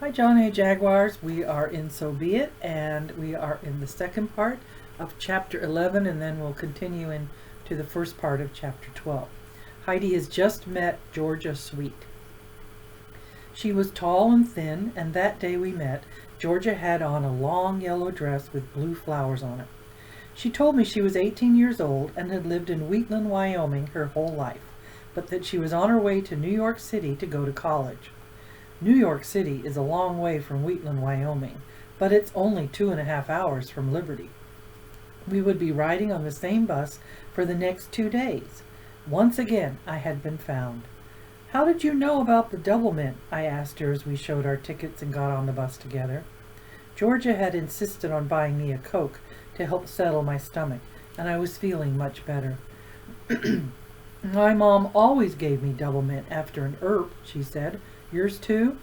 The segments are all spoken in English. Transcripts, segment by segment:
Hi, John A. Jaguars. We are in So Be It, and we are in the second part of chapter 11, and then we'll continue into the first part of chapter 12. Heidi has just met Georgia Sweet. She was tall and thin, and that day we met, Georgia had on a long yellow dress with blue flowers on it. She told me she was 18 years old and had lived in Wheatland, Wyoming her whole life, but that she was on her way to New York City to go to college. New York City is a long way from Wheatland, Wyoming, but it's only 2.5 hours from Liberty. We would be riding on the same bus for the next 2 days. Once again, I had been found. "How did you know about the double mint?" I asked her as we showed our tickets and got on the bus together. Georgia had insisted on buying me a Coke to help settle my stomach, and I was feeling much better. "My mom always gave me double mint after an ERP," she said. "Yours too?"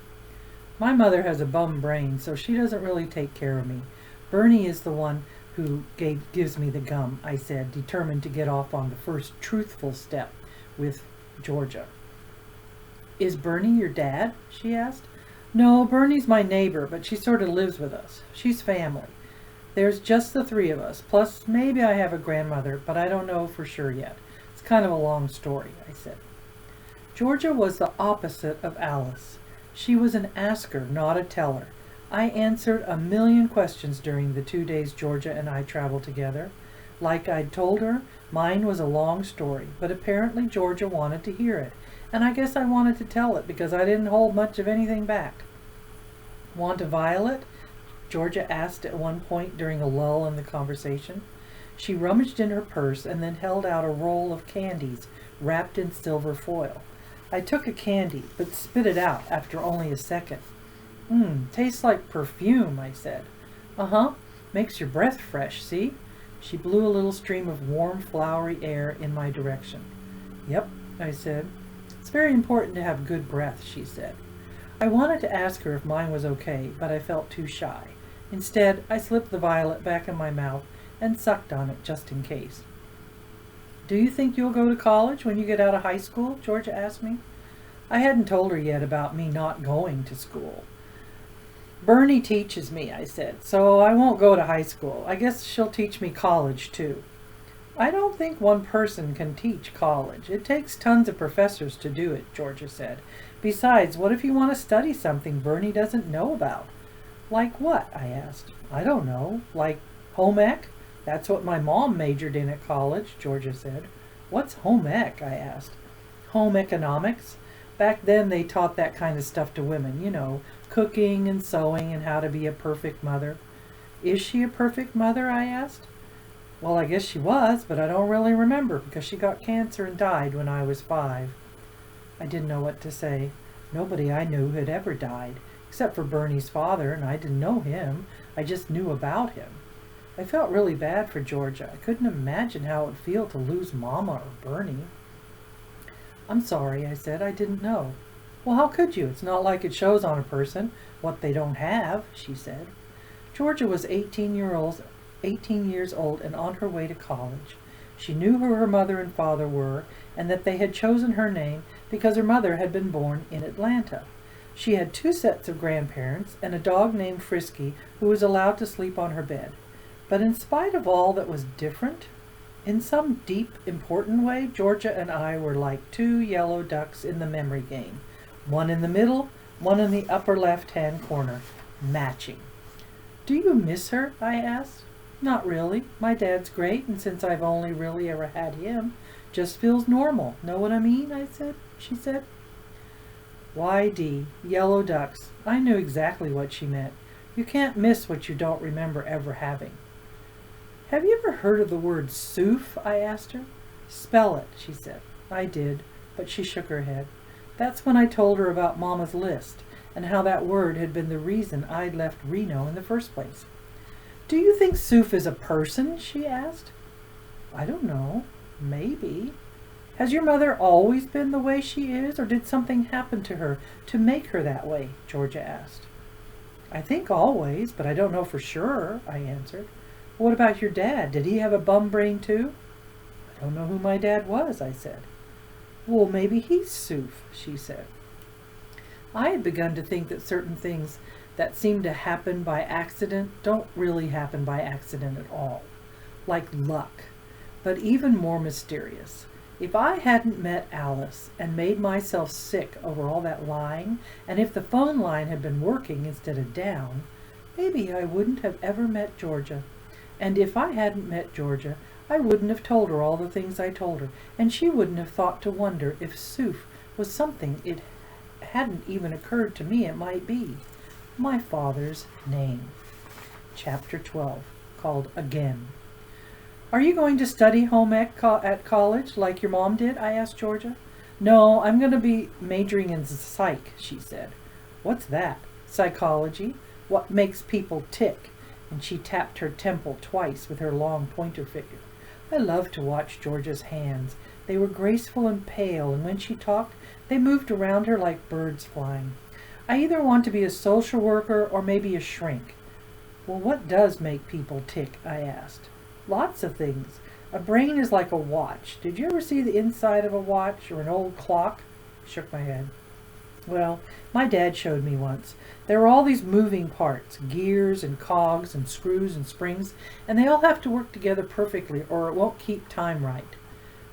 "My mother has a bum brain, so she doesn't really take care of me. Bernie is the one who gives me the gum," I said, determined to get off on the first truthful step with Georgia. "Is Bernie your dad?" she asked. "No, Bernie's my neighbor, but she sort of lives with us. She's family. There's just the three of us, plus maybe I have a grandmother, but I don't know for sure yet. It's kind of a long story," I said. Georgia was the opposite of Alice. She was an asker, not a teller. I answered a million questions during the 2 days Georgia and I traveled together. Like I'd told her, mine was a long story, but apparently Georgia wanted to hear it, and I guess I wanted to tell it because I didn't hold much of anything back. "Want a violet?" Georgia asked at one point during a lull in the conversation. She rummaged in her purse and then held out a roll of candies wrapped in silver foil. I took a candy, but spit it out after only a second. Tastes like perfume," I said. "Uh-huh, makes your breath fresh, see?" She blew a little stream of warm, flowery air in my direction. "Yep," I said. "It's very important to have good breath," she said. I wanted to ask her if mine was okay, but I felt too shy. Instead, I slipped the violet back in my mouth and sucked on it just in case. "Do you think you'll go to college when you get out of high school?" Georgia asked me. I hadn't told her yet about me not going to school. "Bernie teaches me," I said, "so I won't go to high school. I guess she'll teach me college, too." "I don't think one person can teach college. It takes tons of professors to do it," Georgia said. "Besides, what if you want to study something Bernie doesn't know about?" "Like what?" I asked. "I don't know. Like home ec? That's what my mom majored in at college," Georgia said. "What's home ec?" I asked. "Home economics. Back then they taught that kind of stuff to women, cooking and sewing and how to be a perfect mother." "Is she a perfect mother?" I asked. "Well, I guess she was, but I don't really remember because she got cancer and died when I was 5. I didn't know what to say. Nobody I knew had ever died, except for Bernie's father, and I didn't know him. I just knew about him. I felt really bad for Georgia. I couldn't imagine how it would feel to lose Mama or Bernie. "I'm sorry," I said. "I didn't know." "Well, how could you? It's not like it shows on a person what they don't have," she said. Georgia was 18 years old and on her way to college. She knew who her mother and father were and that they had chosen her name because her mother had been born in Atlanta. She had 2 sets of grandparents and a dog named Frisky who was allowed to sleep on her bed. But in spite of all that was different, in some deep, important way, Georgia and I were like 2 yellow ducks in the memory game. One in the middle, one in the upper left-hand corner, matching. "Do you miss her?" I asked. "Not really. My dad's great, and since I've only really ever had him, just feels normal. Know what I mean?" She said. YD, yellow ducks. I knew exactly what she meant. You can't miss what you don't remember ever having. "Have you ever heard of the word Tzuf?" I asked her. "Spell it," she said. I did, but she shook her head. That's when I told her about Mama's list and how that word had been the reason I'd left Reno in the first place. "Do you think Tzuf is a person?" she asked. "I don't know. Maybe." "Has your mother always been the way she is, or did something happen to her to make her that way?" Georgia asked. "I think always, but I don't know for sure," I answered. "What about your dad? Did he have a bum brain too?" "I don't know who my dad was," I said. "Well, maybe he's Tzuf," she said. I had begun to think that certain things that seem to happen by accident don't really happen by accident at all, like luck, but even more mysterious. If I hadn't met Alice and made myself sick over all that lying, and if the phone line had been working instead of down, maybe I wouldn't have ever met Georgia. And if I hadn't met Georgia, I wouldn't have told her all the things I told her, and she wouldn't have thought to wonder if Tzuf was something it hadn't even occurred to me it might be. My father's name. Chapter 12, called Again. Are you going to study home ec at college like your mom did? I asked Georgia. No, I'm going to be majoring in psych, she said. What's that? Psychology? What makes people tick? And she tapped her temple twice with her long pointer finger. I loved to watch Georgia's hands. They were graceful and pale, and when she talked, they moved around her like birds flying. I either want to be a social worker or maybe a shrink. Well, what does make people tick? I asked. Lots of things. A brain is like a watch. Did you ever see the inside of a watch or an old clock? I shook my head. Well, my dad showed me once. There were all these moving parts, gears and cogs and screws and springs, and they all have to work together perfectly or it won't keep time right.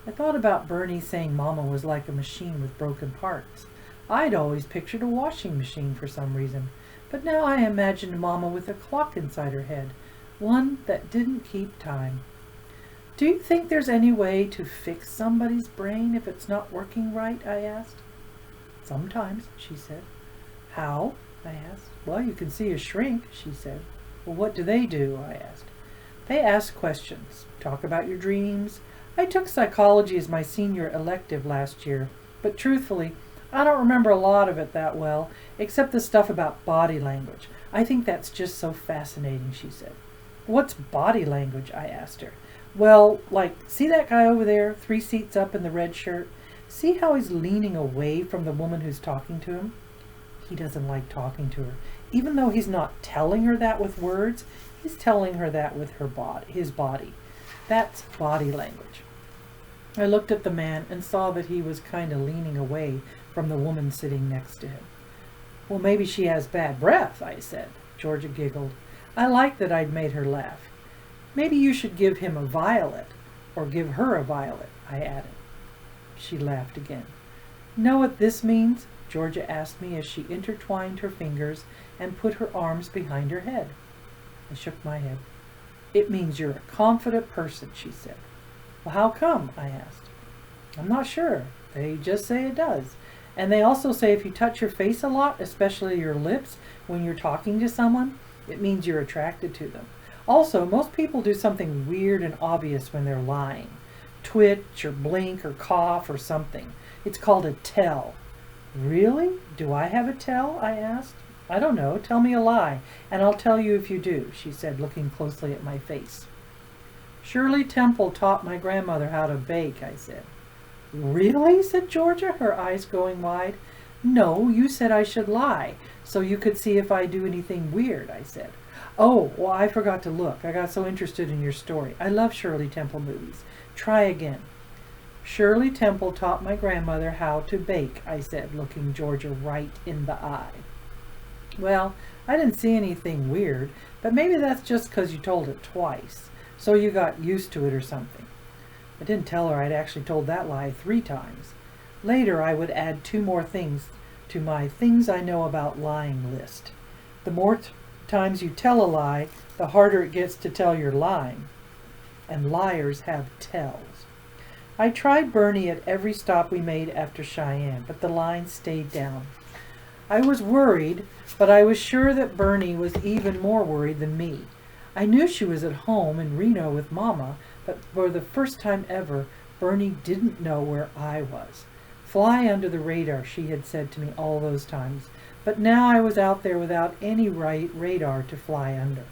I thought about Bernie saying Mama was like a machine with broken parts. I'd always pictured a washing machine for some reason, but now I imagined Mama with a clock inside her head, one that didn't keep time. Do you think there's any way to fix somebody's brain if it's not working right? I asked. Sometimes, she said. How? I asked. Well, you can see a shrink, she said. Well, what do they do? I asked. They ask questions, talk about your dreams. I took psychology as my senior elective last year, but truthfully, I don't remember a lot of it that well, except the stuff about body language. I think that's just so fascinating, she said. What's body language? I asked her. Well, like, see that guy over there, 3 seats up in the red shirt? See how he's leaning away from the woman who's talking to him? He doesn't like talking to her. Even though he's not telling her that with words, he's telling her that with his body. That's body language. I looked at the man and saw that he was kind of leaning away from the woman sitting next to him. Well, maybe she has bad breath, I said. Georgia giggled. I liked that I'd made her laugh. Maybe you should give him a violet, or give her a violet, I added. She laughed again. Know what this means? Georgia asked me as she intertwined her fingers and put her arms behind her head. I shook my head. It means you're a confident person, she said. Well, how come? I asked. I'm not sure. They just say it does. And they also say if you touch your face a lot, especially your lips, when you're talking to someone, it means you're attracted to them. Also, most people do something weird and obvious when they're lying. Twitch or blink or cough or something. It's called a tell. Really? Do I have a tell? I asked. I don't know. Tell me a lie, and I'll tell you if you do, she said, looking closely at my face. Shirley Temple taught my grandmother how to bake, I said. Really? Said Georgia, her eyes going wide. No, you said I should lie, so you could see if I do anything weird, I said. Oh, well, I forgot to look. I got so interested in your story. I love Shirley Temple movies. Try again. Shirley Temple taught my grandmother how to bake, I said, looking Georgia right in the eye. Well, I didn't see anything weird, but maybe that's just because you told it twice, so you got used to it or something. I didn't tell her I'd actually told that lie 3 times. Later, I would add 2 more things to my things I know about lying list. The more times you tell a lie, the harder it gets to tell you're lying. And liars have tells. I tried Bernie at every stop we made after Cheyenne, but the line stayed down. I was worried, but I was sure that Bernie was even more worried than me. I knew she was at home in Reno with Mama, but for the first time ever, Bernie didn't know where I was. Fly under the radar, she had said to me all those times, but now I was out there without any radar to fly under.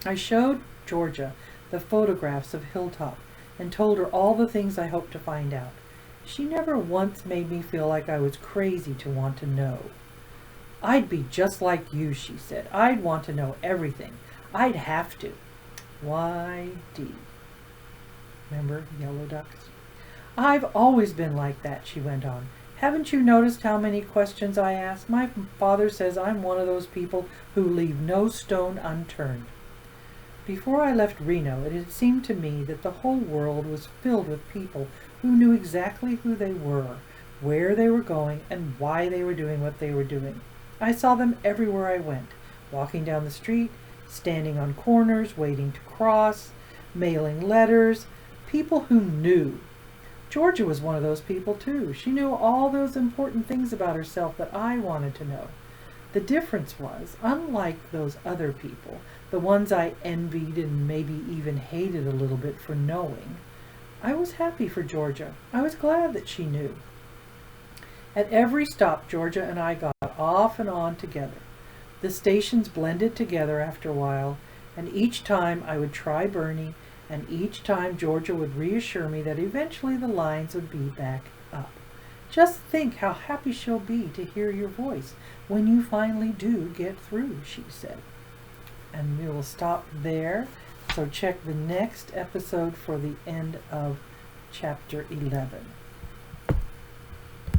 I showed Georgia the photographs of Hilltop and told her all the things I hoped to find out. She never once made me feel like I was crazy to want to know. I'd be just like you, she said. I'd want to know everything. I'd have to. YD. Remember Yellow Ducks? I've always been like that, she went on. Haven't you noticed how many questions I ask? My father says I'm one of those people who leave no stone unturned. Before I left Reno, it had seemed to me that the whole world was filled with people who knew exactly who they were, where they were going, and why they were doing what they were doing. I saw them everywhere I went, walking down the street, standing on corners, waiting to cross, mailing letters, people who knew. Georgia was one of those people too. She knew all those important things about herself that I wanted to know. The difference was, unlike those other people, the ones I envied and maybe even hated a little bit for knowing, I was happy for Georgia. I was glad that she knew. At every stop, Georgia and I got off and on together. The stations blended together after a while, and each time I would try Bernie, and each time Georgia would reassure me that eventually the lines would be back up. Just think how happy she'll be to hear your voice when you finally do get through, she said. And we will stop there. So check the next episode for the end of chapter 11.